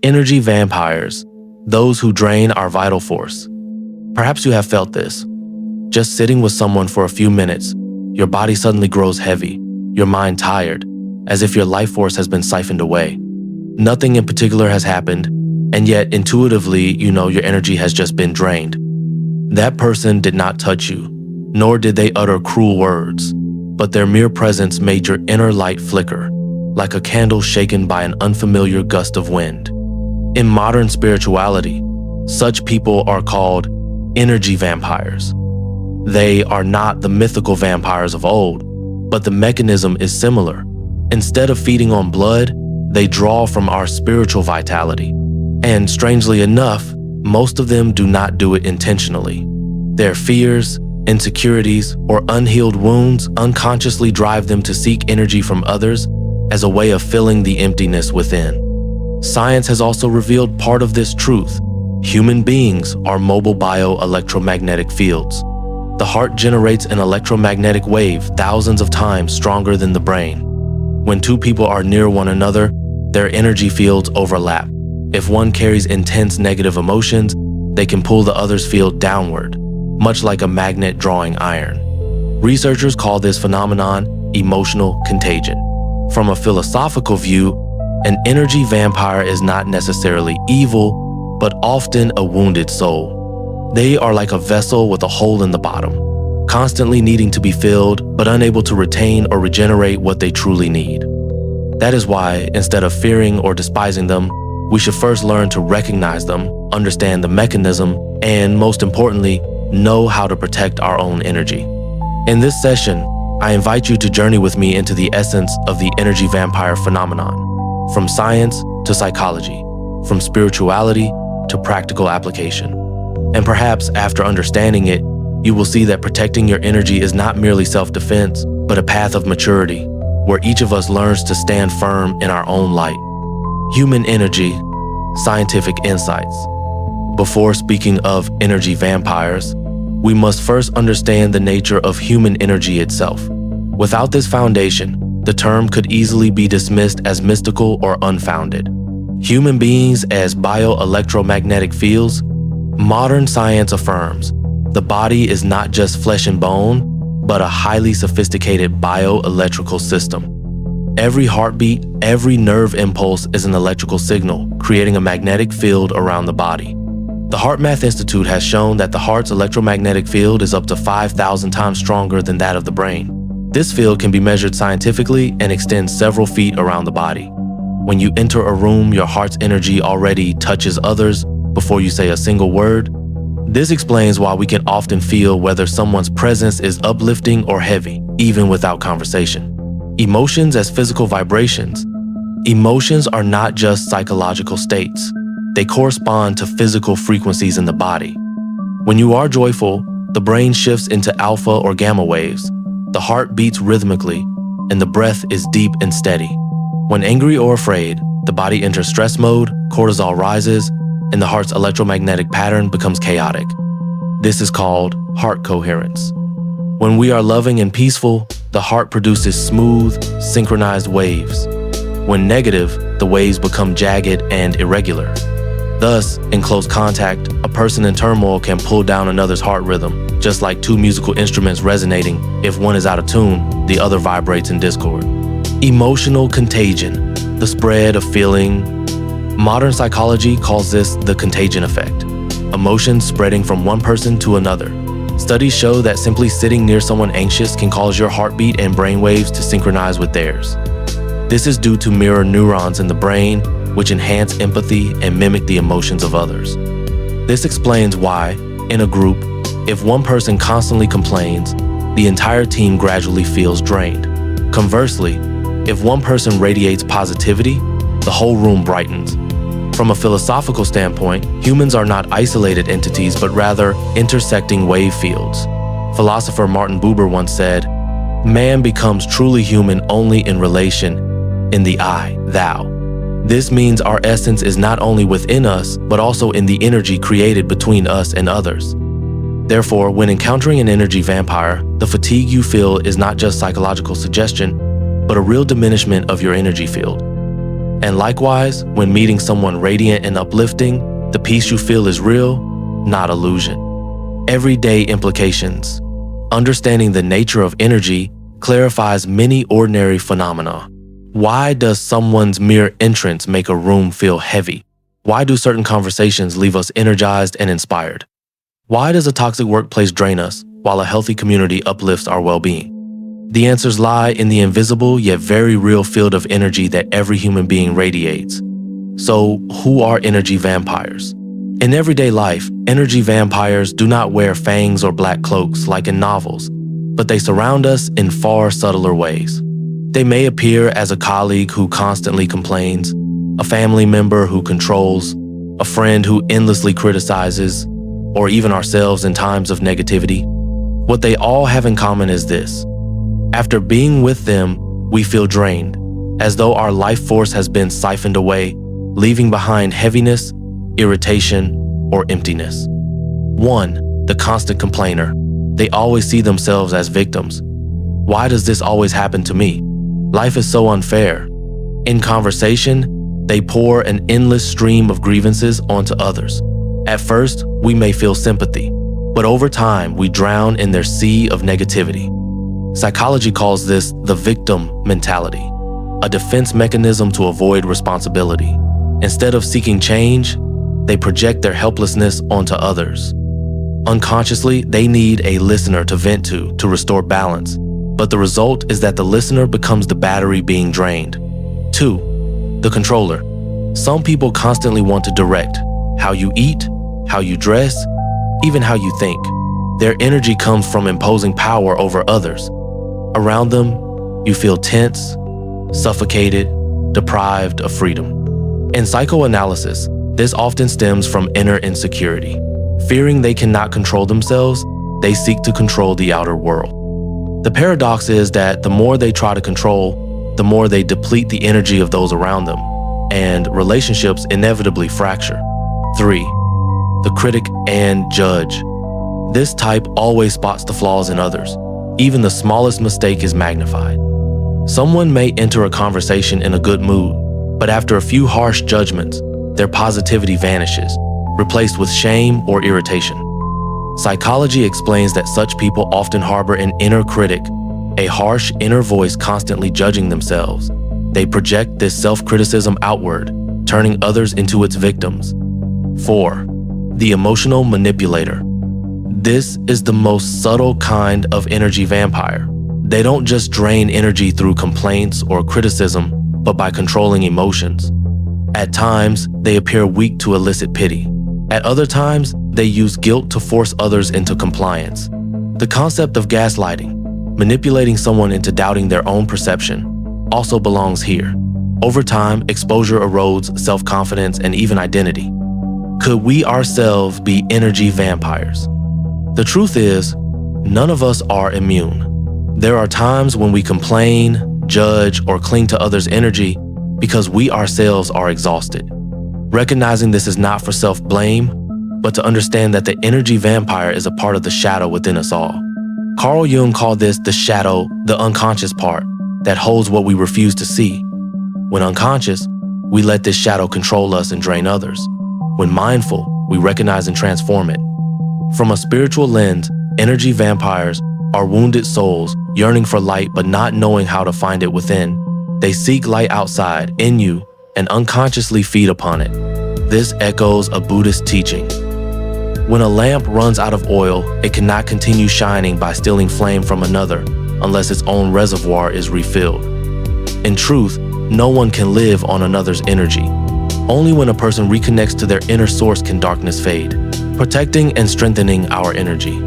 Energy vampires, those who drain our vital force. Perhaps you have felt this. Just sitting with someone for a few minutes, your body suddenly grows heavy, your mind tired, as if your life force has been siphoned away. Nothing in particular has happened, and yet intuitively you know your energy has just been drained. That person did not touch you, nor did they utter cruel words, but their mere presence made your inner light flicker, like a candle shaken by an unfamiliar gust of wind. In modern spirituality, such people are called energy vampires. They are not the mythical vampires of old, but the mechanism is similar. Instead of feeding on blood, they draw from our spiritual vitality. And strangely enough, most of them do not do it intentionally. Their fears, insecurities, or unhealed wounds unconsciously drive them to seek energy from others as a way of filling the emptiness within. Science has also revealed part of this truth. Human beings are mobile bioelectromagnetic fields. The heart generates an electromagnetic wave thousands of times stronger than the brain. When two people are near one another, their energy fields overlap. If one carries intense negative emotions, they can pull the other's field downward, much like a magnet drawing iron. Researchers call this phenomenon emotional contagion. From a philosophical view, an energy vampire is not necessarily evil, but often a wounded soul. They are like a vessel with a hole in the bottom, constantly needing to be filled, but unable to retain or regenerate what they truly need. That is why, instead of fearing or despising them, we should first learn to recognize them, understand the mechanism, and most importantly, know how to protect our own energy. In this session, I invite you to journey with me into the essence of the energy vampire phenomenon, from science to psychology, from spirituality to practical application. And perhaps after understanding it, you will see that protecting your energy is not merely self-defense, but a path of maturity, where each of us learns to stand firm in our own light. Human energy, scientific insights. Before speaking of energy vampires, we must first understand the nature of human energy itself. Without this foundation, the term could easily be dismissed as mystical or unfounded. Human beings as bioelectromagnetic fields, modern science affirms the body is not just flesh and bone, but a highly sophisticated bioelectrical system. Every heartbeat, every nerve impulse is an electrical signal, creating a magnetic field around the body. The HeartMath Institute has shown that the heart's electromagnetic field is up to 5,000 times stronger than that of the brain. This field can be measured scientifically and extends several feet around the body. When you enter a room, your heart's energy already touches others before you say a single word. This explains why we can often feel whether someone's presence is uplifting or heavy, even without conversation. Emotions as physical vibrations. Emotions are not just psychological states. They correspond to physical frequencies in the body. When you are joyful, the brain shifts into alpha or gamma waves. The heart beats rhythmically, and the breath is deep and steady. When angry or afraid, the body enters stress mode, cortisol rises, and the heart's electromagnetic pattern becomes chaotic. This is called heart coherence. When we are loving and peaceful, the heart produces smooth, synchronized waves. When negative, the waves become jagged and irregular. Thus, in close contact, a person in turmoil can pull down another's heart rhythm, just like two musical instruments resonating. If one is out of tune, the other vibrates in discord. Emotional contagion, the spread of feeling. Modern psychology calls this the contagion effect, emotions spreading from one person to another. Studies show that simply sitting near someone anxious can cause your heartbeat and brainwaves to synchronize with theirs. This is due to mirror neurons in the brain, which enhance empathy and mimic the emotions of others. This explains why, in a group, if one person constantly complains, the entire team gradually feels drained. Conversely, if one person radiates positivity, the whole room brightens. From a philosophical standpoint, humans are not isolated entities, but rather intersecting wave fields. Philosopher Martin Buber once said, "Man becomes truly human only in relation in the I, thou." This means our essence is not only within us, but also in the energy created between us and others. Therefore, when encountering an energy vampire, the fatigue you feel is not just psychological suggestion, but a real diminishment of your energy field. And likewise, when meeting someone radiant and uplifting, the peace you feel is real, not illusion. Everyday implications. Understanding the nature of energy clarifies many ordinary phenomena. Why does someone's mere entrance make a room feel heavy? Why do certain conversations leave us energized and inspired? Why does a toxic workplace drain us while a healthy community uplifts our well-being? The answers lie in the invisible yet very real field of energy that every human being radiates. So, who are energy vampires? In everyday life, energy vampires do not wear fangs or black cloaks like in novels, but they surround us in far subtler ways. They may appear as a colleague who constantly complains, a family member who controls, a friend who endlessly criticizes, or even ourselves in times of negativity. What they all have in common is this. After being with them, we feel drained, as though our life force has been siphoned away, leaving behind heaviness, irritation, or emptiness. 1. The constant complainer. They always see themselves as victims. Why does this always happen to me? Life is so unfair. In conversation, they pour an endless stream of grievances onto others. At first, we may feel sympathy, but over time, we drown in their sea of negativity. Psychology calls this the victim mentality, a defense mechanism to avoid responsibility. Instead of seeking change, they project their helplessness onto others. Unconsciously, they need a listener to vent to restore balance, but the result is that the listener becomes the battery being drained. 2. The controller. Some people constantly want to direct how you eat, how you dress, even how you think. Their energy comes from imposing power over others. Around them, you feel tense, suffocated, deprived of freedom. In psychoanalysis, this often stems from inner insecurity. Fearing they cannot control themselves, they seek to control the outer world. The paradox is that the more they try to control, the more they deplete the energy of those around them, and relationships inevitably fracture. 3. The critic and judge. This type always spots the flaws in others. Even the smallest mistake is magnified. Someone may enter a conversation in a good mood, but after a few harsh judgments, their positivity vanishes, replaced with shame or irritation. Psychology explains that such people often harbor an inner critic, a harsh inner voice constantly judging themselves. They project this self-criticism outward, turning others into its victims. 4. The emotional manipulator. This is the most subtle kind of energy vampire. They don't just drain energy through complaints or criticism, but by controlling emotions. At times, they appear weak to elicit pity. At other times, they use guilt to force others into compliance. The concept of gaslighting, manipulating someone into doubting their own perception, also belongs here. Over time, exposure erodes self-confidence and even identity. Could we ourselves be energy vampires? The truth is, none of us are immune. There are times when we complain, judge, or cling to others' energy because we ourselves are exhausted. Recognizing this is not for self-blame, but to understand that the energy vampire is a part of the shadow within us all. Carl Jung called this the shadow, the unconscious part that holds what we refuse to see. When unconscious, we let this shadow control us and drain others. When mindful, we recognize and transform it. From a spiritual lens, energy vampires are wounded souls yearning for light but not knowing how to find it within. They seek light outside, in you, and unconsciously feed upon it. This echoes a Buddhist teaching. When a lamp runs out of oil, it cannot continue shining by stealing flame from another unless its own reservoir is refilled. In truth, no one can live on another's energy. Only when a person reconnects to their inner source can darkness fade, protecting and strengthening our energy.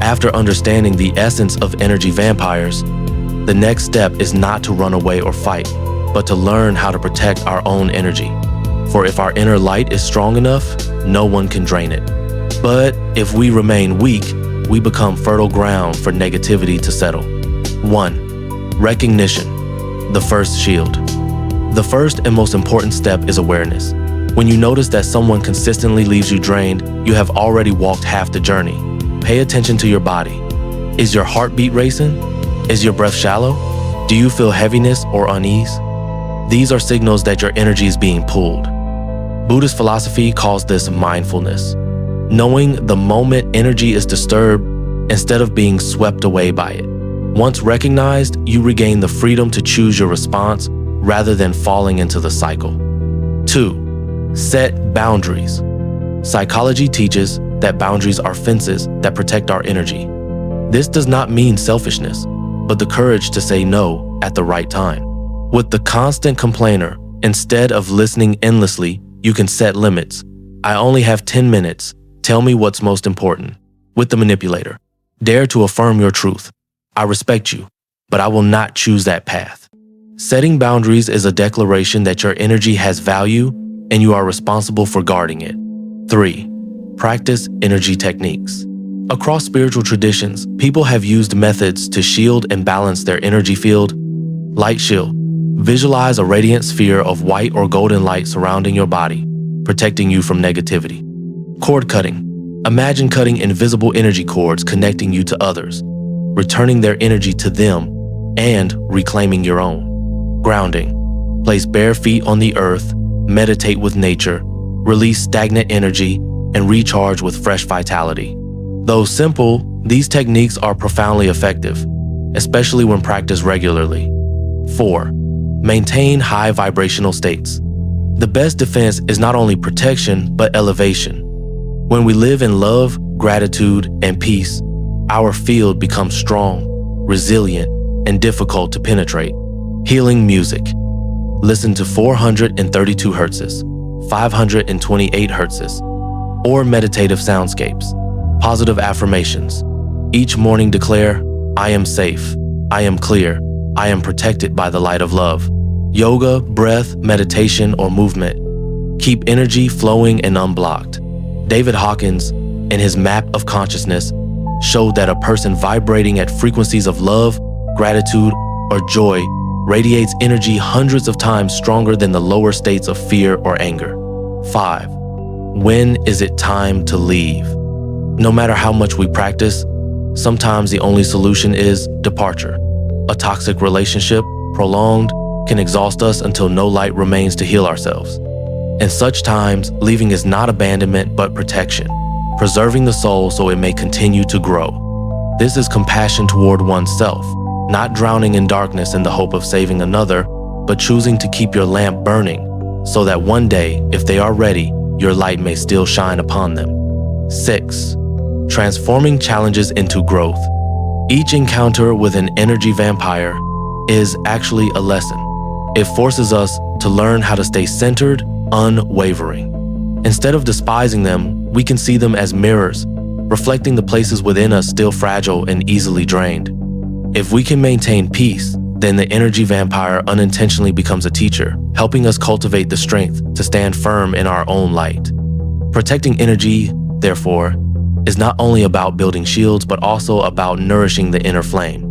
After understanding the essence of energy vampires, the next step is not to run away or fight, but to learn how to protect our own energy. For if our inner light is strong enough, no one can drain it. But if we remain weak, we become fertile ground for negativity to settle. 1. Recognition, the first shield. The first and most important step is awareness. When you notice that someone consistently leaves you drained, you have already walked half the journey. Pay attention to your body. Is your heartbeat racing? Is your breath shallow? Do you feel heaviness or unease? These are signals that your energy is being pulled. Buddhist philosophy calls this mindfulness, knowing the moment energy is disturbed instead of being swept away by it. Once recognized, you regain the freedom to choose your response rather than falling into the cycle. 2. Set boundaries. Psychology teaches that boundaries are fences that protect our energy. This does not mean selfishness, but the courage to say no at the right time. With the constant complainer, instead of listening endlessly, you can set limits. I only have 10 minutes. Tell me what's most important. With the manipulator, dare to affirm your truth. I respect you, but I will not choose that path. Setting boundaries is a declaration that your energy has value and you are responsible for guarding it. 3. Practice energy techniques. Across spiritual traditions, people have used methods to shield and balance their energy field. Light shield. Visualize a radiant sphere of white or golden light surrounding your body, protecting you from negativity. Cord cutting. Imagine cutting invisible energy cords connecting you to others, returning their energy to them, and reclaiming your own. Grounding. Place bare feet on the earth, meditate with nature, release stagnant energy, and recharge with fresh vitality. Though simple, these techniques are profoundly effective, especially when practiced regularly. 4. Maintain high vibrational states. The best defense is not only protection, but elevation. When we live in love, gratitude, and peace, our field becomes strong, resilient, and difficult to penetrate. Healing music. Listen to 432 Hz, 528 Hz, or meditative soundscapes. Positive affirmations. Each morning declare, I am safe, I am clear, I am protected by the light of love. Yoga, breath, meditation, or movement. Keep energy flowing and unblocked. David Hawkins, in his Map of Consciousness, showed that a person vibrating at frequencies of love, gratitude, or joy radiates energy hundreds of times stronger than the lower states of fear or anger. 5. When is it time to leave? No matter how much we practice, sometimes the only solution is departure. A toxic relationship, prolonged, can exhaust us until no light remains to heal ourselves. In such times, leaving is not abandonment but protection, preserving the soul so it may continue to grow. This is compassion toward oneself, not drowning in darkness in the hope of saving another, but choosing to keep your lamp burning so that one day, if they are ready, your light may still shine upon them. 6. Transforming challenges into growth. Each encounter with an energy vampire is actually a lesson. It forces us to learn how to stay centered, unwavering. Instead of despising them, we can see them as mirrors, reflecting the places within us still fragile and easily drained. If we can maintain peace, then the energy vampire unintentionally becomes a teacher, helping us cultivate the strength to stand firm in our own light. Protecting energy, therefore, is not only about building shields, but also about nourishing the inner flame.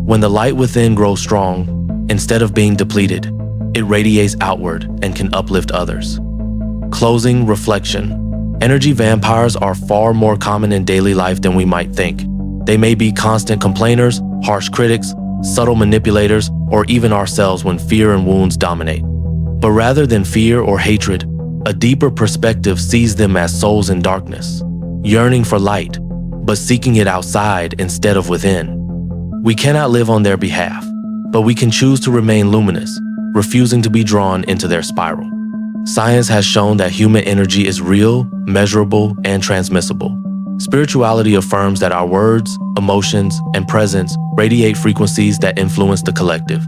When the light within grows strong, instead of being depleted, it radiates outward and can uplift others. Closing reflection. Energy vampires are far more common in daily life than we might think. They may be constant complainers, harsh critics, subtle manipulators, or even ourselves when fear and wounds dominate. But rather than fear or hatred, a deeper perspective sees them as souls in darkness, yearning for light, but seeking it outside instead of within. We cannot live on their behalf, but we can choose to remain luminous, refusing to be drawn into their spiral. Science has shown that human energy is real, measurable, and transmissible. Spirituality affirms that our words, emotions, and presence radiate frequencies that influence the collective.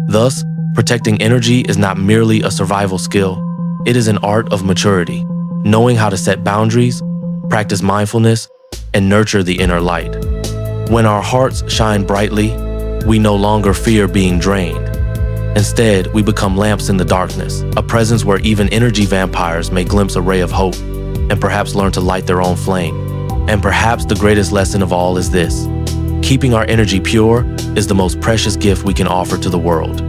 Thus, protecting energy is not merely a survival skill, it is an art of maturity, knowing how to set boundaries, practice mindfulness, and nurture the inner light. When our hearts shine brightly, we no longer fear being drained. Instead, we become lamps in the darkness, a presence where even energy vampires may glimpse a ray of hope and perhaps learn to light their own flame. And perhaps the greatest lesson of all is this: keeping our energy pure is the most precious gift we can offer to the world.